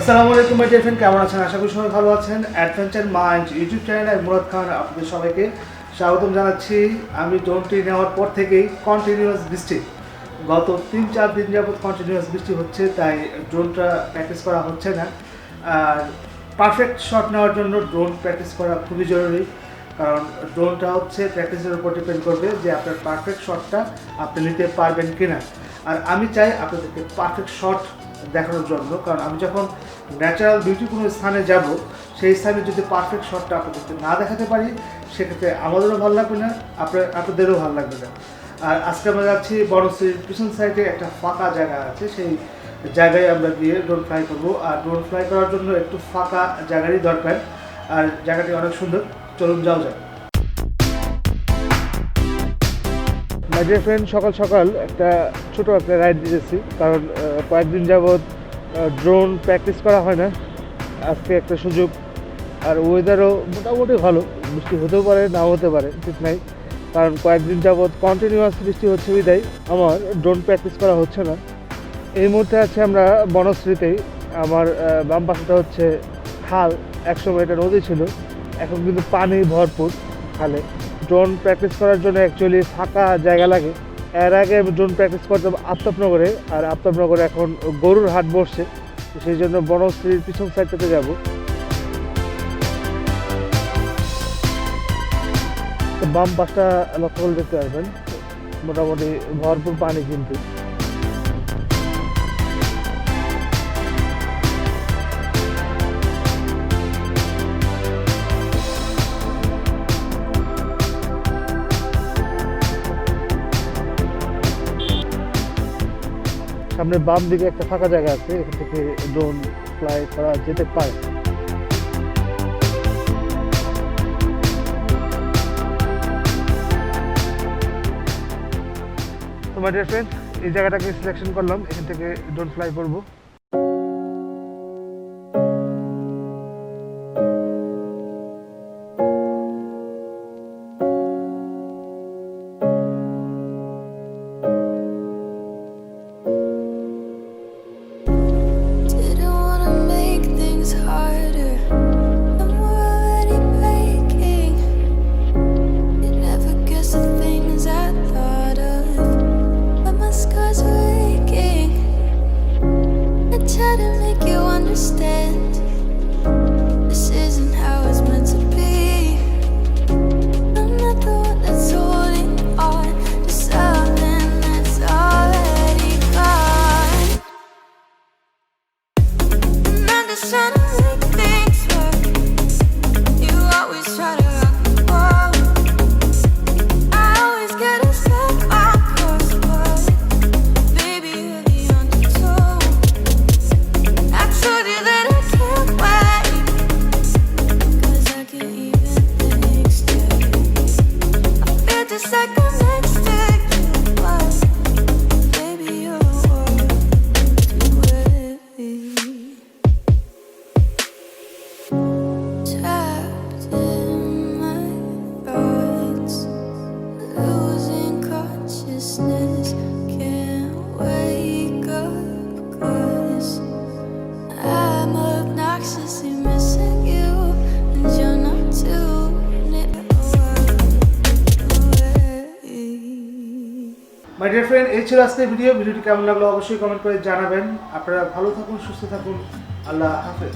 আসসালামু আলাইকুম my dear friend, কেমন আছেন? আশা করি সবাই ভালো আছেন। অ্যাডভেঞ্চার মাইন্ড ইউটিউব চ্যানেলে আমি মুরাদ খান আপনাদের সবাইকে স্বাগতম জানাচ্ছি। আমি ড্রোনটি নেওয়ার পর থেকেই কন্টিনিউয়াস বৃষ্টি, গত 3-4 দিন যাবত কন্টিনিউয়াস বৃষ্টি হচ্ছে, তাই ড্রোনটা প্র্যাকটিস করা হচ্ছে না। আর পারফেক্ট শট নেওয়ার জন্য ড্রোন প্র্যাকটিস করা খুবই জরুরি, কারণ ড্রোনটা হচ্ছে প্র্যাকটিসের উপর ডিপেন্ড করবে যে আপনার পারফেক্ট শটটা আপনি নিতে পারবেন কিনা। আর আমি চাই আপনাদেরকে পারফেক্ট শট দেখানোর জন্য, কারণ আমি যখন ন্যাচারাল বিউটি কোনো স্থানে যাব, সেই স্থানে যদি পারফেক্ট শটটা আপনাদেরকে না দেখাতে পারি, সেক্ষেত্রে আমাদেরও ভালো লাগবে না, আপনাদেরও ভালো লাগবে না। আর আজকে আমরা যাচ্ছি বনশ্রীর পিছন সাইডে একটা ফাঁকা জায়গা আছে, সেই জায়গায় আমরা গিয়ে ড্রোন ফ্লাই করবো। আর ড্রোন ফ্লাই করার জন্য একটু ফাঁকা জায়গারই দরকার, আর জায়গাটি অনেক সুন্দর। চলুন যাও যায়। মাই ডিয়ার ফ্রেন্ড, সকাল সকাল ছোটো একটা রাইড দিয়েছি, কারণ কয়েকদিন যাবৎ ড্রোন প্র্যাকটিস করা হয় না। আজকে একটা সুযোগ, আর ওয়েদারও মোটামুটি ভালো, বৃষ্টি হতেও পারে নাও হতে পারে, ঠিক নাই। কারণ কয়েকদিন যাবৎ কন্টিনিউয়াস বৃষ্টি হচ্ছে বিদায় আমার ড্রোন প্র্যাকটিস করা হচ্ছে না। এই মুহূর্তে আছে আমরা বনশ্রীতেই। আমার বাম পাশেটা হচ্ছে খাল, একসময় এটা নদী ছিল, এখন কিন্তু পানি ভরপুর খালে। ড্রোন প্র্যাকটিস করার জন্য অ্যাকচুয়ালি ফাঁকা জায়গা লাগে। এর আগে আমি ড্রোন প্র্যাকটিস করতাম আফতাবনগরে, আর আফতাবনগরে এখন গরুর হাট বসছে, সেই জন্য বনশ্রীর পিছন সাইডটাতে যাব। বাম পাশটা লক্ষ্য করে দেখতে পারবেন, মোটামুটি ভরপুর পানি কিন্তু। সামনে বাম দিকে একটা ফাঁকা জায়গা আছে, এখান থেকে ড্রোন ফ্লাই করা যেতে পারে। তো মাই ডিয়ার ফ্রেন্ড, এই জায়গাটাকে সিলেকশন করলাম, এখান থেকে ড্রোন ফ্লাই করবো। মাই ডিয়ার ফ্রেন্ড, এই ছিল আজকের ভিডিওটি কেমন লাগলো অবশ্যই কমেন্ট করে জানাবেন। আপনারা ভালো থাকুন, সুস্থ থাকুন, আল্লাহ হাফেজ।